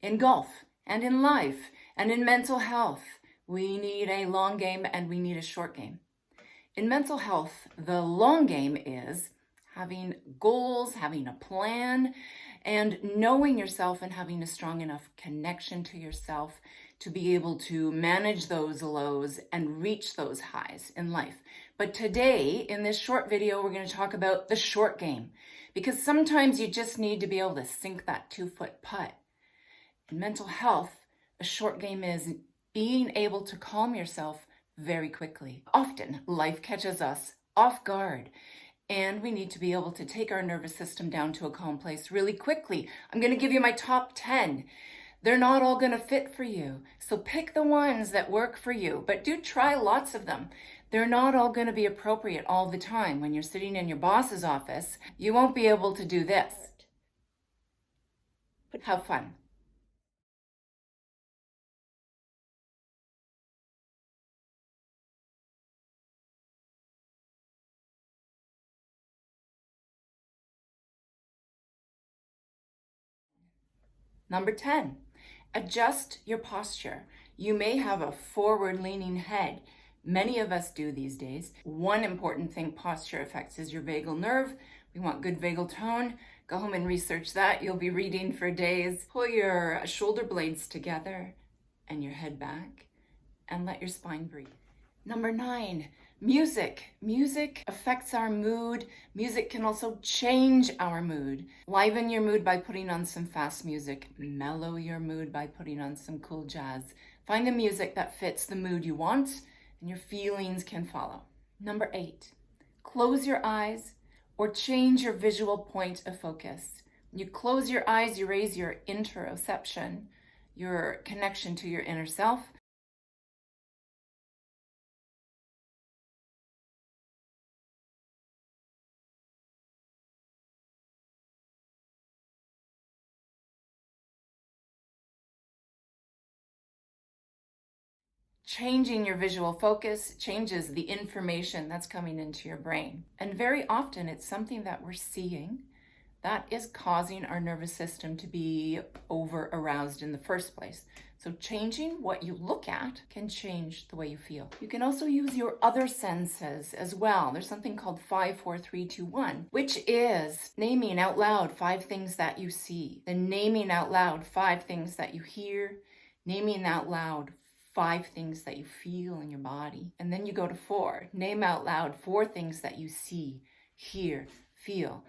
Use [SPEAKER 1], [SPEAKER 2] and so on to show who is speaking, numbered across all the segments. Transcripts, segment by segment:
[SPEAKER 1] In golf and in life and in mental health, we need a long game and we need a short game. In mental health, the long game is having goals, having a plan, and knowing yourself and having a strong enough connection to yourself to be able to manage those lows and reach those highs in life. But today, in this short video, we're going to talk about the short game, because sometimes you just need to be able to sink that 2-foot putt. In mental health, a short game is being able to calm yourself very quickly. Often, life catches us off guard, and we need to be able to take our nervous system down to a calm place really quickly. I'm going to give you my top 10. They're not all going to fit for you, so pick the ones that work for you, but do try lots of them. They're not all going to be appropriate all the time. When you're sitting in your boss's office, you won't be able to do this. But have fun. Number 10, adjust your posture. You may have a forward-leaning head. Many of us do these days. One important thing posture affects is your vagal nerve. We want good vagal tone. Go home and research that. You'll be reading for days. Pull your shoulder blades together and your head back and let your spine breathe. Number 9, music. Music affects our mood. Music can also change our mood. Liven your mood by putting on some fast music. Mellow your mood by putting on some cool jazz. Find the music that fits the mood you want, and your feelings can follow. Number 8, close your eyes or change your visual point of focus. When you close your eyes, you raise your interoception, your connection to your inner self. Changing your visual focus changes the information that's coming into your brain. And very often it's something that we're seeing that is causing our nervous system to be over-aroused in the first place. So changing what you look at can change the way you feel. You can also use your other senses as well. There's something called 5, 4, 3, 2, 1, which is naming out loud 5 things that you see, then naming out loud 5 things that you hear, naming out loud 5 things that you feel in your body. And then you go to 4. Name out loud 4 things that you see, hear, feel.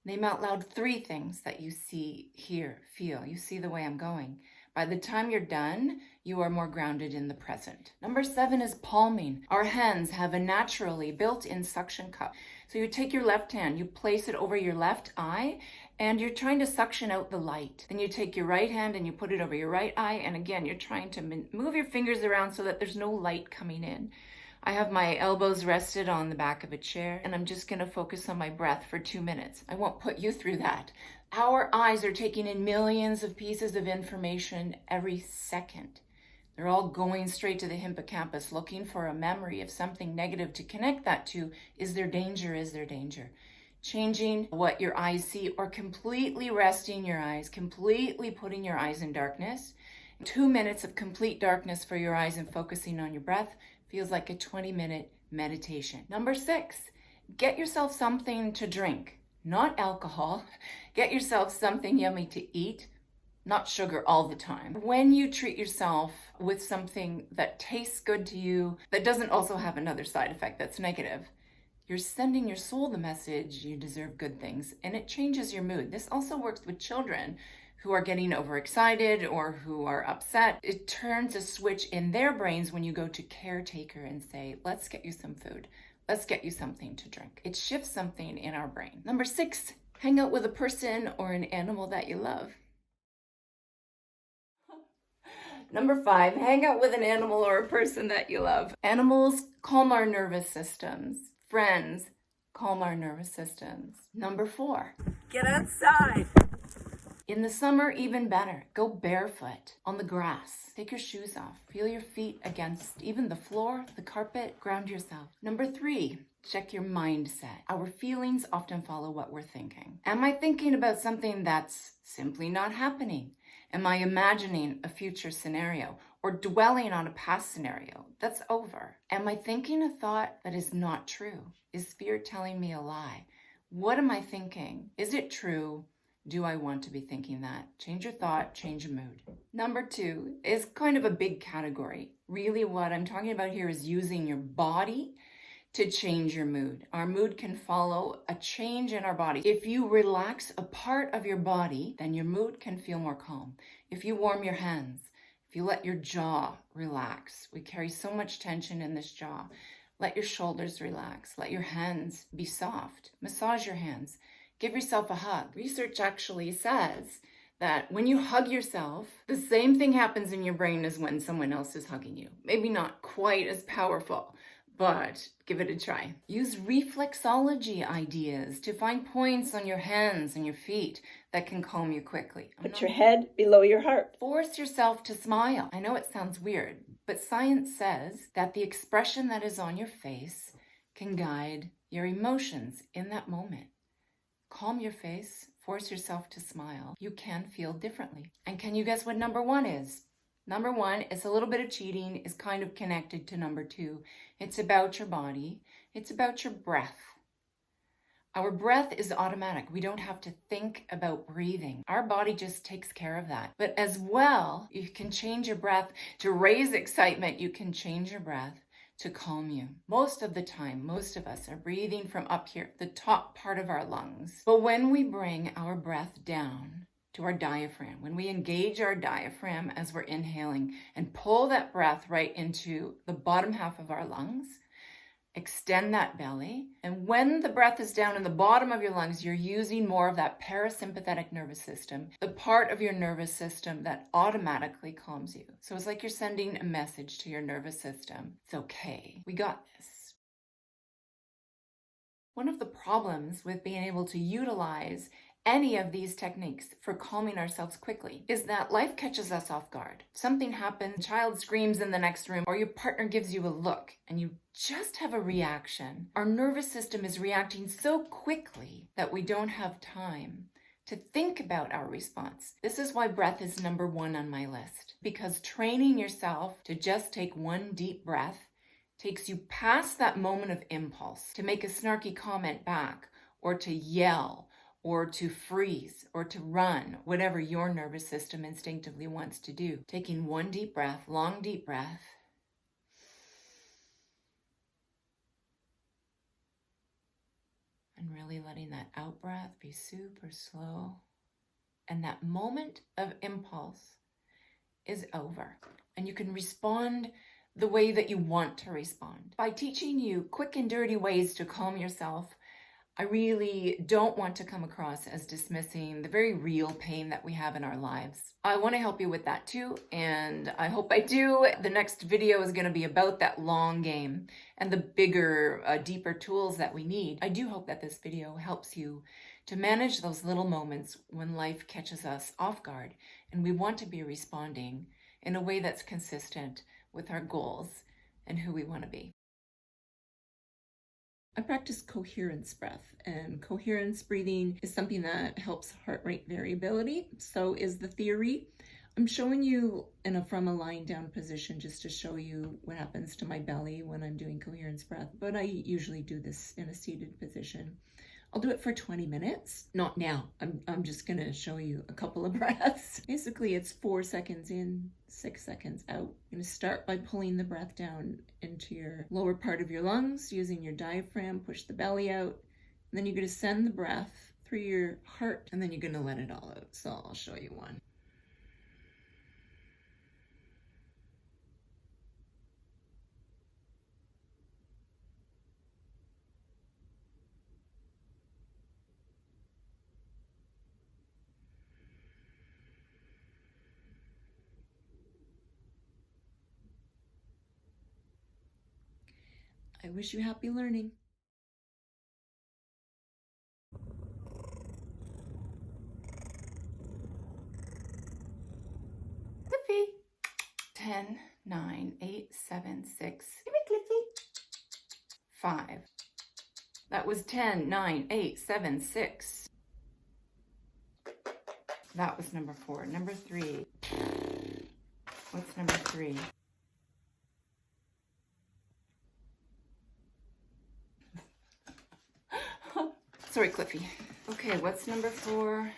[SPEAKER 1] Name out loud 3 things that you see, hear, feel. You see the way I'm going. By the time you're done, you are more grounded in the present. Number 7 is palming. Our hands have a naturally built-in suction cup. So you take your left hand, you place it over your left eye, and you're trying to suction out the light. Then you take your right hand and you put it over your right eye, and again, you're trying to move your fingers around so that there's no light coming in. I have my elbows rested on the back of a chair, and I'm just gonna focus on my breath for 2 minutes. I won't put you through that. Our eyes are taking in millions of pieces of information every second. They're all going straight to the hippocampus looking for a memory of something negative to connect that to. Is there danger? Is there danger? Changing what your eyes see or completely resting your eyes, completely putting your eyes in darkness. 2 minutes of complete darkness for your eyes and focusing on your breath feels like a 20-minute meditation. Number 6, get yourself something to drink, not alcohol. Get yourself something yummy to eat, not sugar all the time. When you treat yourself with something that tastes good to you, that doesn't also have another side effect that's negative, you're sending your soul the message you deserve good things, and it changes your mood. This also works with children who are getting overexcited or who are upset. It turns a switch in their brains when you go to caretaker and say, let's get you some food. Let's get you something to drink. It shifts something in our brain. Number 6, hang out with a person or an animal that you love. Number 5, hang out with an animal or a person that you love. Animals calm our nervous systems. Friends calm our nervous systems. Number 4, get outside. In the summer, even better. Go barefoot on the grass. Take your shoes off. Feel your feet against even the floor, the carpet. Ground yourself. Number 3, check your mindset. Our feelings often follow what we're thinking. Am I thinking about something that's simply not happening? Am I imagining a future scenario or dwelling on a past scenario that's over? Am I thinking a thought that is not true? Is spirit telling me a lie? What am I thinking? Is it true? Do I want to be thinking that? Change your thought, change your mood. Number 2 is kind of a big category. Really what I'm talking about here is using your body to change your mood. Our mood can follow a change in our body. If you relax a part of your body, then your mood can feel more calm. If you warm your hands, if you let your jaw relax, we carry so much tension in this jaw. Let your shoulders relax. Let your hands be soft. Massage your hands. Give yourself a hug. Research actually says that when you hug yourself, the same thing happens in your brain as when someone else is hugging you. Maybe not quite as powerful, but give it a try. Use reflexology ideas to find points on your hands and your feet that can calm you quickly.
[SPEAKER 2] Put your head below your heart.
[SPEAKER 1] Force yourself to smile. I know it sounds weird, but science says that the expression that is on your face can guide your emotions in that moment. Calm your face, force yourself to smile. You can feel differently. And can you guess what number 1 is? Number 1 is a little bit of cheating, is kind of connected to number 2. It's about your body. It's about your breath. Our breath is automatic. We don't have to think about breathing. Our body just takes care of that. But as well, you can change your breath to raise excitement. You can change your breath to calm you. Most of the time, most of us are breathing from up here, the top part of our lungs. But when we bring our breath down to our diaphragm, when we engage our diaphragm as we're inhaling and pull that breath right into the bottom half of our lungs, extend that belly. And when the breath is down in the bottom of your lungs, you're using more of that parasympathetic nervous system, the part of your nervous system that automatically calms you. So it's like you're sending a message to your nervous system. It's okay. We got this. One of the problems with being able to utilize any of these techniques for calming ourselves quickly is that life catches us off guard. Something happens, a child screams in the next room, or your partner gives you a look and you just have a reaction. Our nervous system is reacting so quickly that we don't have time to think about our response. This is why breath is number 1 on my list, because training yourself to just take one deep breath takes you past that moment of impulse to make a snarky comment back, or to yell, or to freeze, or to run, whatever your nervous system instinctively wants to do. Taking one deep breath, long deep breath. And really letting that out breath be super slow. And that moment of impulse is over. And you can respond the way that you want to respond. By teaching you quick and dirty ways to calm yourself, I really don't want to come across as dismissing the very real pain that we have in our lives. I want to help you with that too, and I hope I do. The next video is going to be about that long game and the bigger, deeper tools that we need. I do hope that this video helps you to manage those little moments when life catches us off guard, and we want to be responding in a way that's consistent with our goals and who we want to be. I practice coherence breath, and coherence breathing is something that helps heart rate variability. So is the theory. I'm showing you from a lying down position just to show you what happens to my belly when I'm doing coherence breath, but I usually do this in a seated position. I'll do it for 20 minutes. Not now. I'm just going to show you a couple of breaths. Basically, it's 4 seconds in, 6 seconds out. You're going to start by pulling the breath down into your lower part of your lungs, using your diaphragm, push the belly out. And then you're going to send the breath through your heart, and then you're going to let it all out. So I'll show you one. I wish you happy learning. Cliffy. 10, 9, 8, 7, 6. Give me Cliffy. 5. That was 10, 9, 8, 7, 6. That was number 4. Number 3. What's number 3? Sorry, Cliffy. Okay, what's number 4?